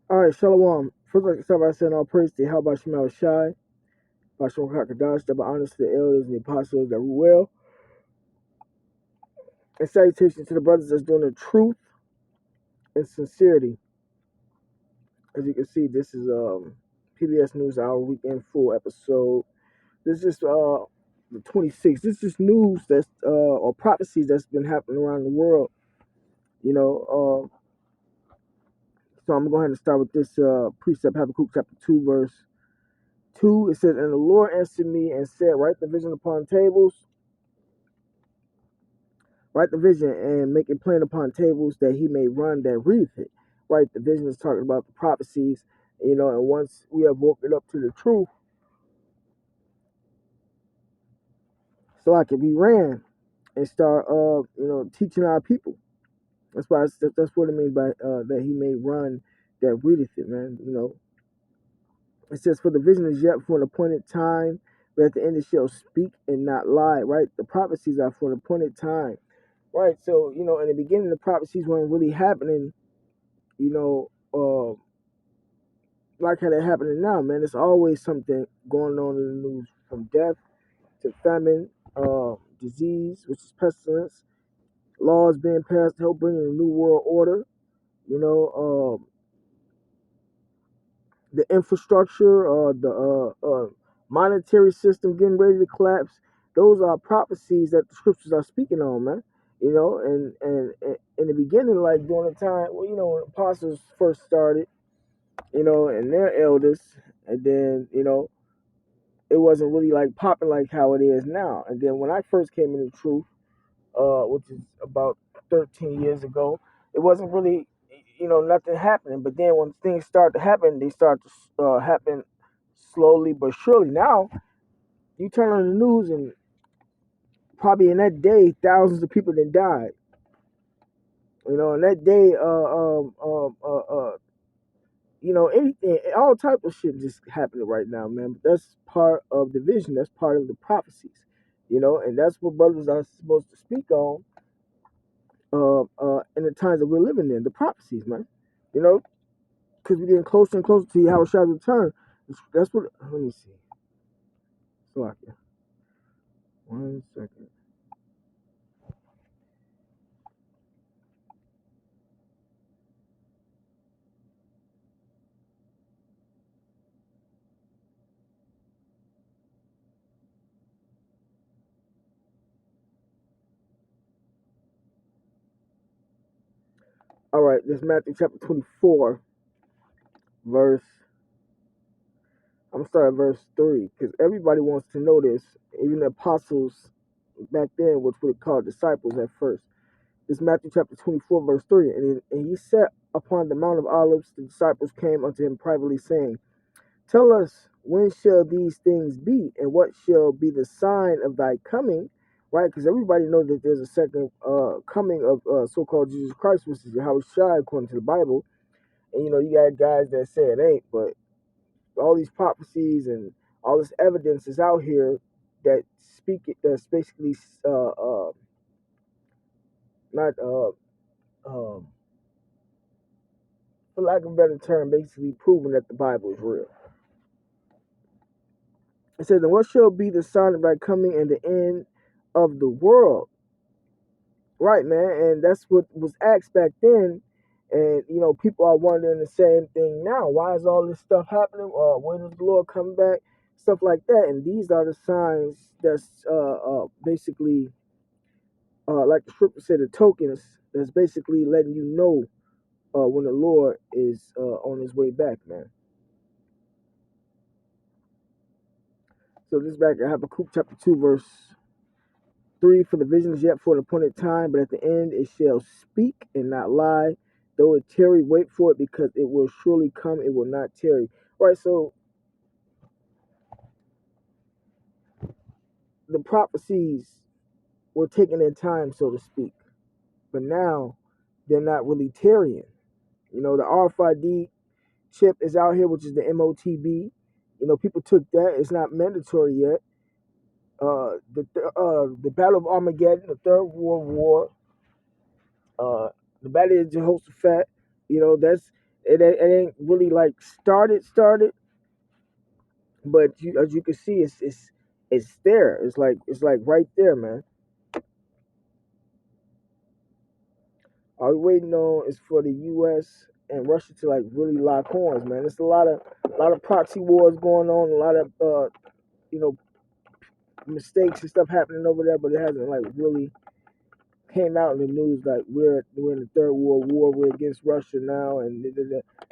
All right, Shalom. First, like to start by saying all praise to how about Shemal Shai, by Shon Kakadash, double honors to the elders and the apostles that rule well, and salutations to the brothers that's doing the truth and sincerity. As you can see, this is PBS News Hour Weekend Full episode. This is the 26th. This is news that's or prophecies that's been happening around the world. You know, so I'm going to go ahead and start with this precept, Habakkuk chapter 2, verse 2. It says, "And the Lord answered me and said, Write the vision upon tables, write the vision and make it plain upon tables that he may run that readeth it." Right? The vision is talking about the prophecies, and once we have woken up to the truth, so I can be ran and start, teaching our people. That's what it means by that he may run that readeth it, man. It says, "For the vision is yet for an appointed time, but at the end it shall speak and not lie." Right? The prophecies are for an appointed time. Right? So, in the beginning, the prophecies weren't really happening, you know, like how they're happening now, man. There's always something going on in the news, from death to famine, disease, which is pestilence, laws being passed to help bring in a new world order, you know, the infrastructure, the monetary system getting ready to collapse. Those are prophecies that the scriptures are speaking on, man. And in the beginning, like during the time, well, when the apostles first started, and their elders, and then, it wasn't really like popping like how it is now. And then when I first came into truth, which is about 13 years ago, it wasn't really, nothing happening. But then when things start to happen, they start to happen slowly but surely. Now you turn on the news, and probably in that day, thousands of people then died. In that day, anything, all type of shit just happening right now, man. But that's part of the vision. That's part of the prophecies, and that's what brothers are supposed to speak on, in the times that we're living in, the prophecies, man. You know, because we're getting closer and closer to how it shall return. That's what. Let me see. Slovakia. 1 second. All right, this Matthew chapter 24, verse. I'm gonna start at verse 3, because everybody wants to know this. Even the apostles back then, which we called disciples at first. This Matthew chapter 24, verse 3. And he sat upon the Mount of Olives. The disciples came unto him privately, saying, Tell us, when shall these things be, and what shall be the sign of thy coming? Right? Because everybody knows that there's a second coming of so-called Jesus Christ, which is Yahweh Shai, according to the Bible. And, you got guys that say it ain't, but all these prophecies and all this evidence is out here that speak it, that's basically not um, for lack of a better term, basically proving that the Bible is real. It says, "And what shall be the sign of thy coming and the end of the world?" Right, man, and that's what was asked back then. And people are wondering the same thing now. Why is all this stuff happening? When is the Lord coming back? Stuff like that. And these are the signs that's basically, like the scripture said, the tokens that's basically letting you know when the Lord is on his way back, man. So this is back at Habakkuk chapter 2, verse 3. "For the vision is yet for an appointed time, but at the end it shall speak and not lie. Though it tarry, wait for it, because it will surely come, it will not tarry." Right, so the prophecies were taking their time, so to speak. But now they're not really tarrying. The RFID chip is out here, which is the MOTB. People took that. It's not mandatory yet. The Battle of Armageddon, the Third World War, the Battle of Jehoshaphat. That's it ain't really like started, but as you can see, it's there. It's like right there, man. All we waiting on is for the U.S. and Russia to like really lock horns, man. There's a lot of proxy wars going on, a lot of you know mistakes and stuff happening over there, but it hasn't like really came out in the news like we're in the third world war, we're against Russia now, and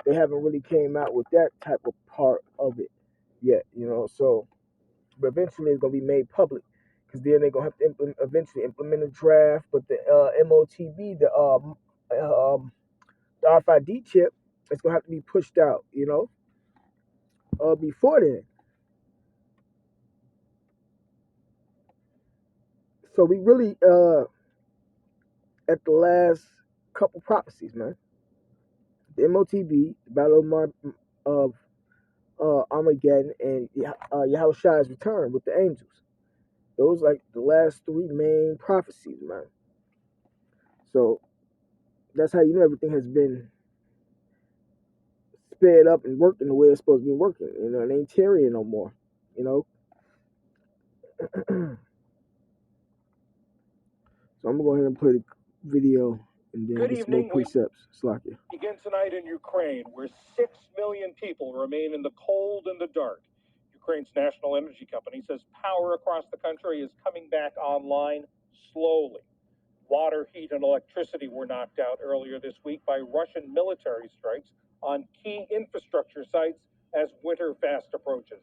they haven't really came out with that type of part of it yet. So, but eventually it's gonna be made public because then they're gonna have to eventually implement a draft. But the MOTB, the RFID chip, it's gonna have to be pushed out, before then. So we really at the last couple prophecies, man. The MOTB, the Battle of Armageddon, and Yahushua's return with the angels. Those like the last three main prophecies, man. So that's how you know everything has been sped up and working the way it's supposed to be working. It ain't tarrying no more. You know. So I'm gonna go ahead and play the video and then get some more precepts. Slakia. Begin tonight in Ukraine, where 6 million people remain in the cold and the dark. Ukraine's national energy company says power across the country is coming back online slowly. Water, heat, and electricity were knocked out earlier this week by Russian military strikes on key infrastructure sites as winter fast approaches.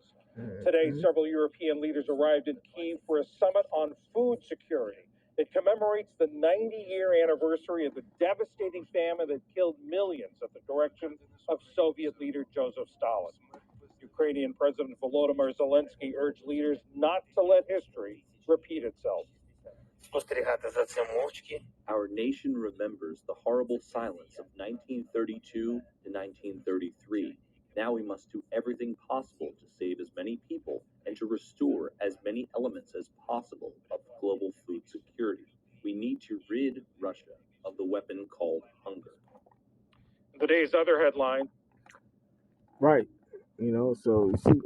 Today, several European leaders arrived in Kyiv for a summit on food security. It commemorates the 90-year anniversary of the devastating famine that killed millions at the direction of Soviet leader Joseph Stalin. Ukrainian President Volodymyr Zelensky urged leaders not to let history repeat itself. Our nation remembers the horrible silence of 1932 to 1933. Now we must do everything possible to save as many people and to restore as many elements as possible of global food security. We need to rid Russia of the weapon called hunger. The day's other headline. Right. So you see,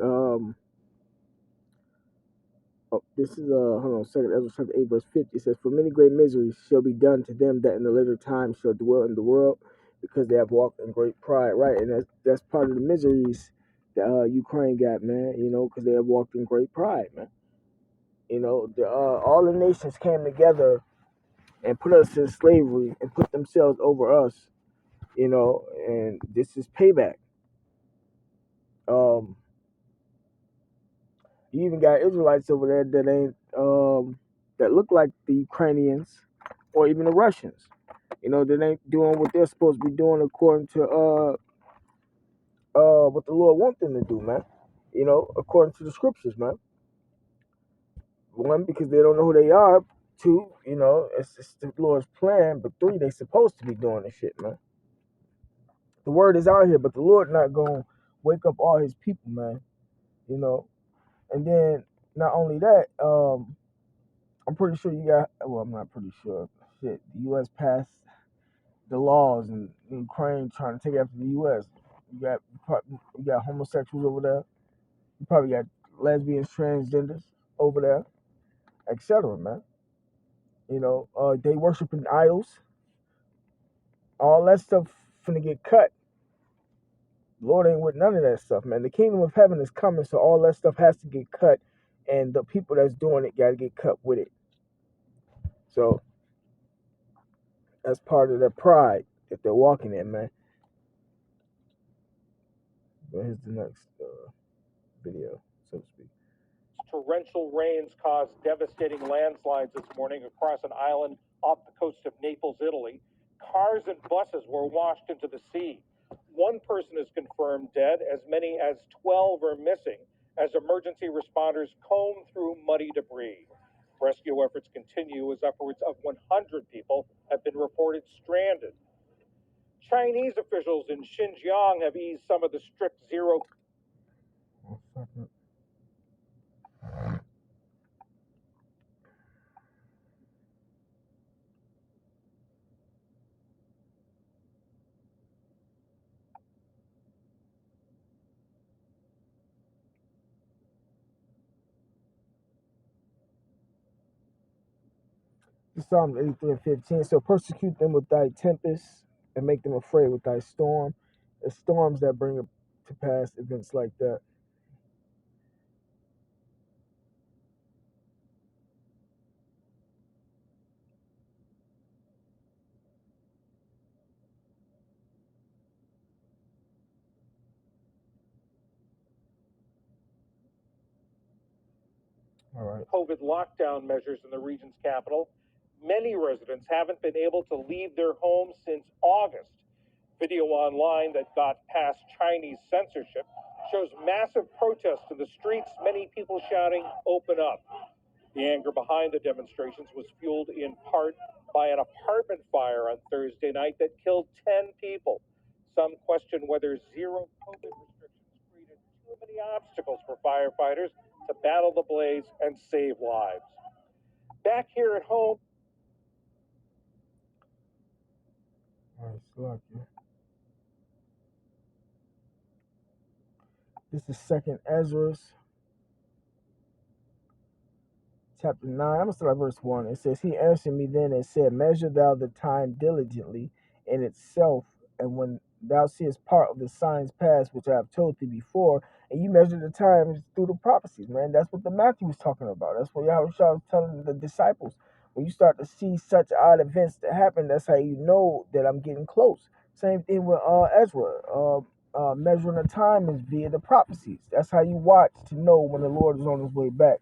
this is hold on a second. Ezra chapter 8 verse 50 says, "For many great miseries shall be done to them that in the later time shall dwell in the world, because they have walked in great pride." Right, and that's part of the miseries that Ukraine got, man. Because they have walked in great pride, man. All the nations came together and put us in slavery and put themselves over us. And this is payback. You even got Israelites over there that ain't that look like the Ukrainians or even the Russians. That ain't doing what they're supposed to be doing according to what the Lord wants them to do, man. According to the scriptures, man. One, because they don't know who they are. Two, it's the Lord's plan. But three, they supposed to be doing this shit, man. The word is out here, but the Lord not gonna wake up all his people, man. And then not only that, I'm pretty sure you got. Well, I'm not pretty sure. Shit, the U.S. passed the laws, and Ukraine trying to take after the U.S. You got homosexuals over there. You probably got lesbians, transgenders over there, etc. Man, they worshiping idols. All that stuff finna get cut. Lord ain't with none of that stuff, man. The kingdom of heaven is coming, so all that stuff has to get cut, and the people that's doing it got to get cut with it. So that's part of their pride that they're walking in, man. Here's the next video, so to speak. Torrential rains caused devastating landslides this morning across an island off the coast of Naples, Italy. Cars and buses were washed into the sea. One person is confirmed dead. As many as 12 are missing as emergency responders comb through muddy debris. Rescue efforts continue as upwards of 100 people have been reported stranded. Chinese officials in Xinjiang have eased some of the strict zero. Psalms 83 and 15. So persecute them with thy tempest and make them afraid with thy storm. It's storms that bring to pass events like that. All right. COVID lockdown measures in the region's capital, many residents haven't been able to leave their homes since August. Video online that got past Chinese censorship shows massive protests in the streets, many people shouting, "Open up." The anger behind the demonstrations was fueled in part by an apartment fire on Thursday night that killed 10 people. Some question whether zero COVID restrictions created too many obstacles for firefighters to battle the blaze and save lives. Back here at home, All right, Salakia. This is Second Ezra, chapter 9. I'm going to start at verse 1. It says, He answered me then and said, Measure thou the time diligently in itself, and when thou seest part of the signs past, which I have told thee before, and you measure the times through the prophecies, man. That's what the Matthew was talking about. That's what Yahushua was telling the disciples. When you start to see such odd events that happen, that's how you know that I'm getting close. Same thing with Ezra. Measuring the time is via the prophecies. That's how you watch to know when the Lord is on his way back.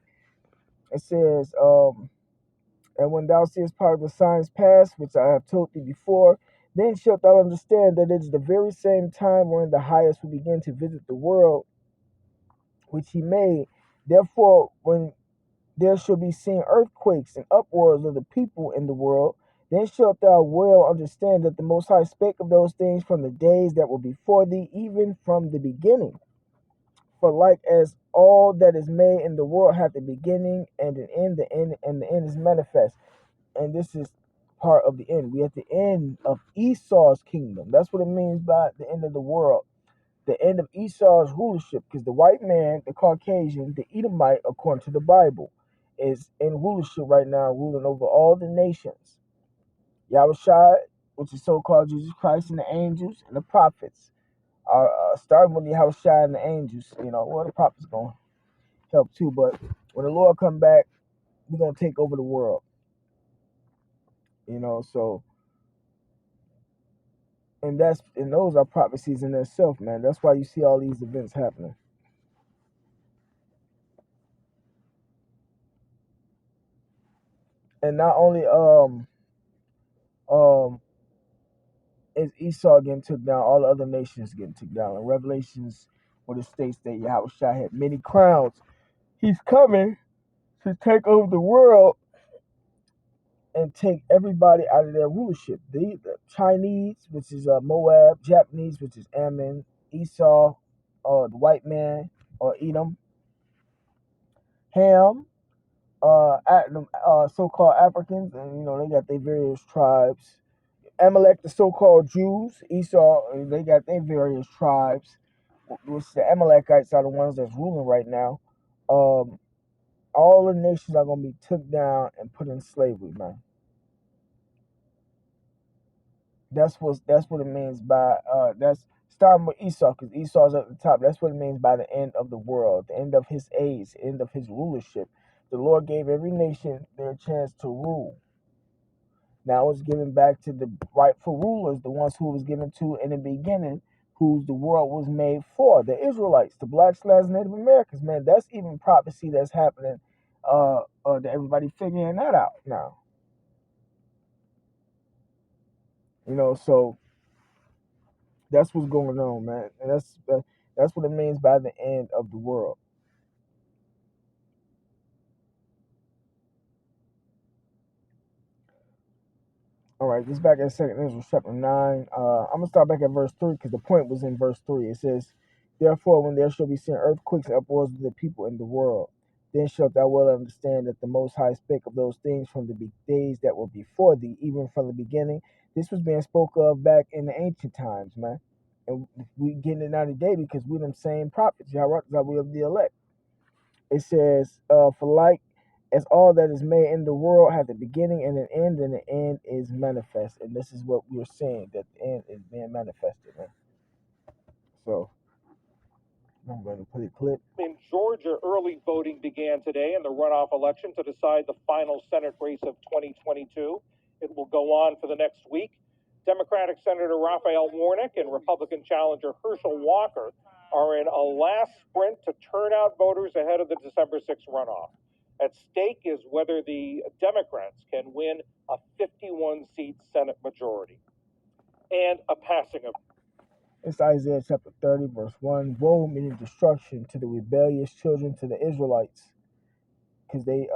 It says, and when thou seest part of the signs past, which I have told thee before, then shalt thou understand that it is the very same time when the highest will begin to visit the world which he made. Therefore, when there shall be seen earthquakes and uproars of the people in the world, then shalt thou well understand that the Most High spake of those things from the days that were before thee, even from the beginning. For like as all that is made in the world hath a beginning and an end, and the end is manifest. And this is part of the end. We at the end of Esau's kingdom. That's what it means by the end of the world. The end of Esau's rulership, because the white man, the Caucasian, the Edomite, according to the Bible, is in rulership right now, ruling over all the nations. Yahushua, which is so-called Jesus Christ, and the angels and the prophets are starting with the Yahushua and the angels. You know, well, the prophets going to help too, but when the Lord come back, we're going to take over the world. You know, so and those are prophecies in themselves, man. That's why you see all these events happening. And not only is Esau getting took down, all the other nations getting took down. In Revelations, where it states that Yahushua had many crowns, he's coming to take over the world and take everybody out of their rulership. The Chinese, which is Moab, Japanese, which is Ammon, Esau, the white man, or Edom, Ham, so-called Africans, and you know they got their various tribes. Amalek, the so-called Jews, Esau, they got their various tribes, which the Amalekites are the ones that's ruling right now. All the nations are gonna be took down and put in slavery, man. That's what it means by that's starting with Esau, because Esau's at the top. That's what it means by the end of the world, the end of his age, the end of his rulership. The Lord gave every nation their chance to rule. Now it's given back to the rightful rulers, the ones who was given to in the beginning, whose the world was made for, the Israelites, the blacks, Native Americans. Man, that's even prophecy that's happening. That everybody figuring that out now. You know, so that's what's going on, man, and that's what it means by the end of the world. All right, this back at 2nd Ezra chapter 9. I'm going to start back at verse 3 because the point was in verse 3. It says, Therefore, when there shall be seen earthquakes and uproars of the people in the world, then shalt thou well understand that the Most High spake of those things from the days that were before thee, even from the beginning. This was being spoke of back in the ancient times, man. And we getting it now today because we're them same prophets, Yahweh of the elect. It says, for like as all that is made in the world have a beginning and an end, and the end is manifest. And this is what we're seeing, that the end is being manifested, man. So I'm going to play a clip. In Georgia, early voting began today in the runoff election to decide the final Senate race of 2022. It will go on for the next week. Democratic Senator Raphael Warnock and Republican challenger Herschel Walker are in a last sprint to turn out voters ahead of the December 6th runoff. At stake is whether the Democrats can win a 51-seat Senate majority and a passing of. It's Isaiah chapter 30, verse 1. Woe, meaning destruction, to the rebellious children, to the Israelites, because they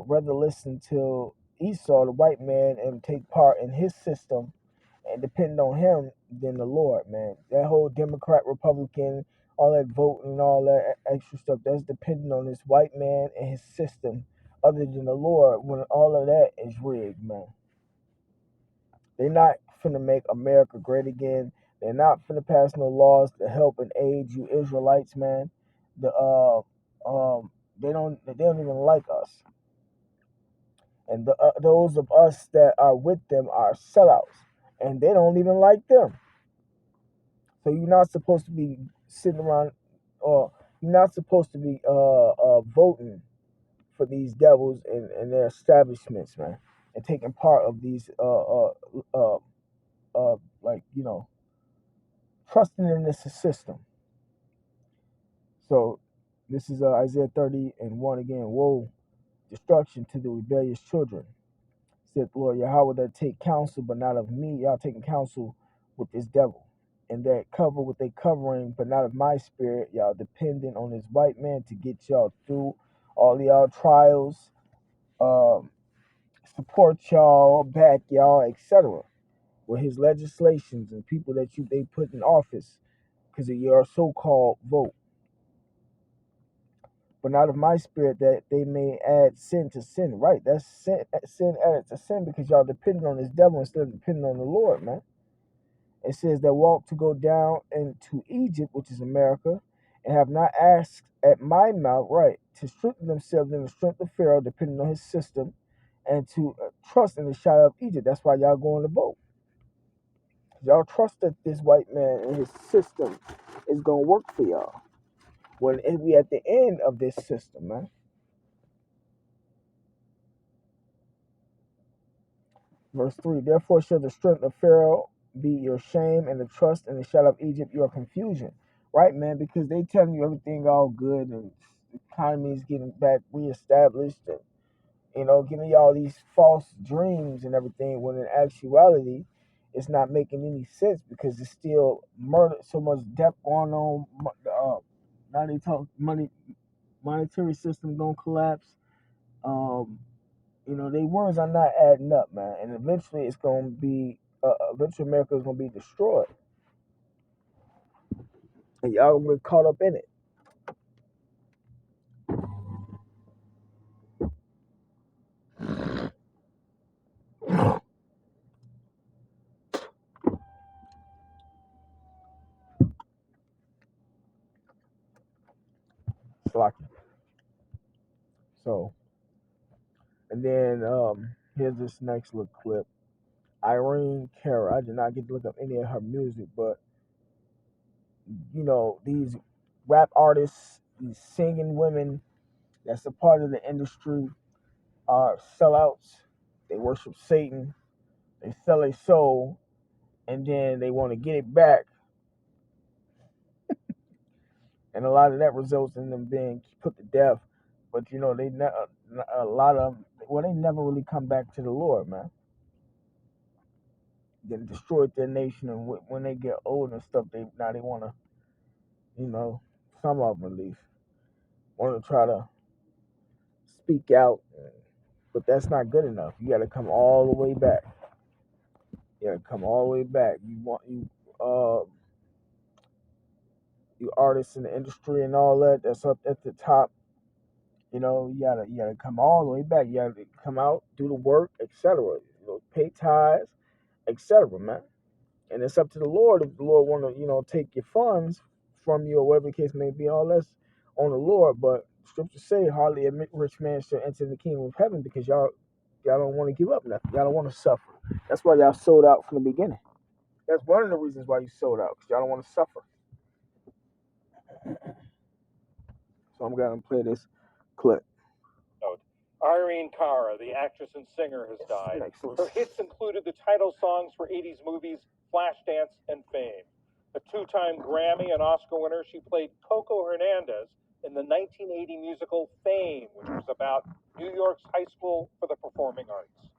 rather listen to Esau, the white man, and take part in his system and depend on him than the Lord, man. That whole Democrat, Republican, all that voting and all that extra stuff, that's dependent on this white man and his system other than the Lord, when all of that is rigged, man. They're not finna make America great again. They're not finna pass no laws to help and aid you Israelites, man. The they don't even like us. And those of us that are with them are sellouts, and they don't even like them. So you're not supposed to be sitting around, or you're not supposed to be voting for these devils and their establishments, man, and taking part of these like, you know, trusting in this system. So this is Isaiah 30 and 1 again. Woe, destruction to the rebellious children, said the Lord Yahweh, that take counsel, but not of me. Y'all taking counsel with this devil. And that cover with a covering, but not of my spirit. Y'all dependent on this white man to get y'all through all y'all trials, support y'all, back y'all, etc. With his legislations and people that they put in office because of your so-called vote. But not of my spirit, that they may add sin to sin. Right, that's sin added to sin, because y'all depending on this devil instead of depending on the Lord, man. It says that walk to go down into Egypt, which is America, and have not asked at my mouth, right, to strengthen themselves in the strength of Pharaoh, depending on his system, and to trust in the shadow of Egypt. That's why y'all going to vote. Y'all trust that this white man and his system is going to work for y'all. When we at the end of this system, man. Verse 3, therefore shall the strength of Pharaoh be your shame, and the trust in the shadow of Egypt your confusion. Right, man, because they telling you everything all good, and the economy is getting back reestablished, and, you know, giving you all these false dreams and everything, when in actuality, it's not making any sense, because it's still murder, so much debt going on. Now they talk monetary system gonna collapse. You know, they words are not adding up, man, and eventually it's gonna be, eventually America is gonna be destroyed, and y'all gonna get caught up in it. Slocky. So, and then here's this next little clip. Irene Cara. I did not get to look up any of her music, but you know, these rap artists, these singing women that's a part of the industry are sellouts. They worship Satan. They sell their soul, and then they want to get it back. And a lot of that results in them being put to death. But you know, a lot of them, well, they never really come back to the Lord, man. They destroyed their nation, and when they get old and stuff, they want to, you know, some of them at least want to try to speak out, but that's not good enough. You got to come all the way back. You got to come all the way back. You artists in the industry and all that, that's up at the top. You know, you gotta come all the way back. You gotta come out, do the work, etc. You know, pay tithes, etc. Man, and it's up to the Lord. If the Lord want to, you know, take your funds from you or whatever the case may be, all that's on the Lord. But scriptures say, hardly a rich man shall enter the kingdom of heaven, because y'all don't want to give up nothing. Y'all don't want to suffer. That's why y'all sold out from the beginning. That's one of the reasons why you sold out, because y'all don't want to suffer. So I'm going to play this clip. Irene Cara, the actress and singer, has died. Her hits included the title songs for 80s movies Flashdance and Fame. A two-time Grammy and Oscar winner, she played Coco Hernandez in the 1980 musical Fame, which was about New York's high school for the performing arts.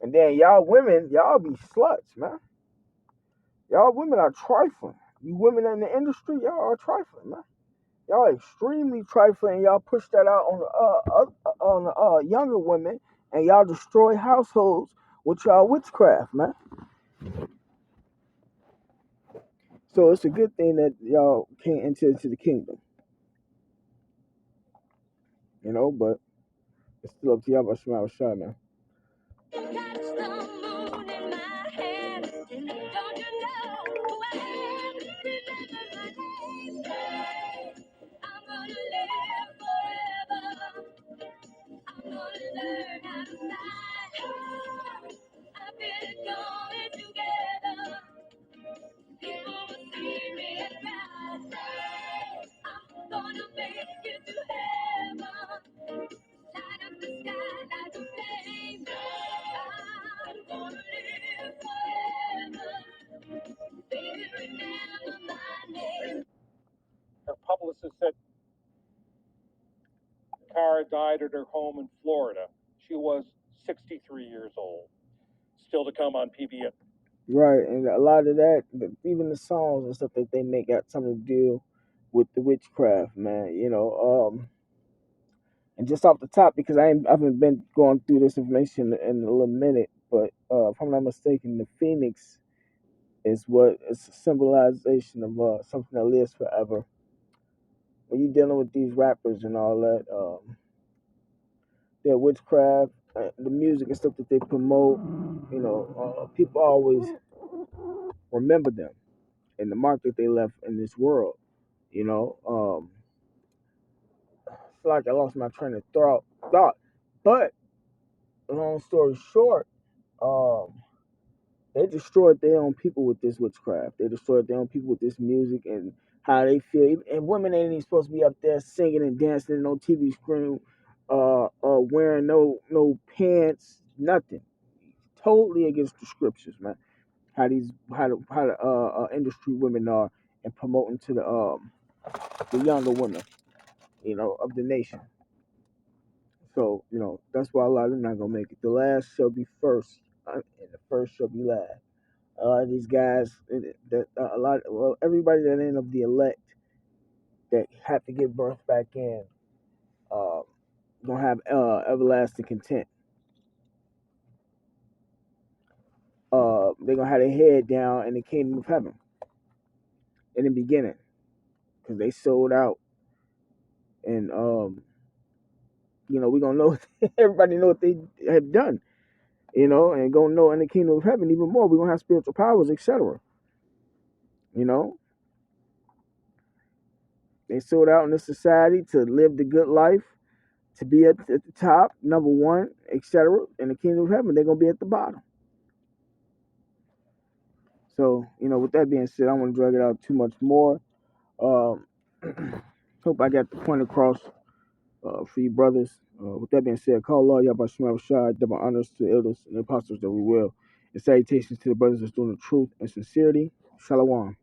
And then y'all women, y'all be sluts, man. Y'all women are trifling. You women in the industry, y'all are trifling, man. Y'all extremely trifling. Y'all push that out on the younger women, and y'all destroy households with y'all witchcraft, man. So it's a good thing that y'all can't enter into the kingdom, you know. But it's still up to y'all. But smile shot, man. Her publicist said Cara died at her home in Florida. She was 63 years old. Still to come on PBS. Right, and a lot of that, even the songs and stuff that they make, got something to do with the witchcraft, man. You know, and just off the top, because I haven't been going through this information in a little minute, but if I'm not mistaken, the phoenix is a symbolization of something that lives forever. When you're dealing with these rappers and all that, their witchcraft, the music and stuff that they promote, you know, people always remember them and the mark that they left in this world. You know, I feel like I lost my train of thought, but long story short, they destroyed their own people with this witchcraft. They destroyed their own people with this music and how they feel. And women ain't even supposed to be up there singing and dancing in no TV screen, wearing no pants, nothing. Totally against the scriptures, man. How the industry women are and promoting to the younger women, you know, of the nation. So, you know, that's why a lot of them not gonna make it. The last shall be first, and the first shall be last. These guys that everybody that ain't of the elect that have to give birth back in, gonna have everlasting content. They're gonna have their head down in the kingdom of heaven in the beginning, because they sold out, and you know, we're gonna know everybody know what they have done, you know, and gonna know in the kingdom of heaven even more. We're gonna have spiritual powers, etc. You know, they sold out in this society to live the good life, to be at the top, number one, etc. In the kingdom of heaven, they're gonna be at the bottom. So, you know, with that being said, I don't want to drag it out too much more. Hope I got the point across for you brothers. With that being said, call Allah Yabashim Rashad, double honors to the elders and the apostles that we will. And salutations to the brothers that's doing the truth and sincerity. Shalom.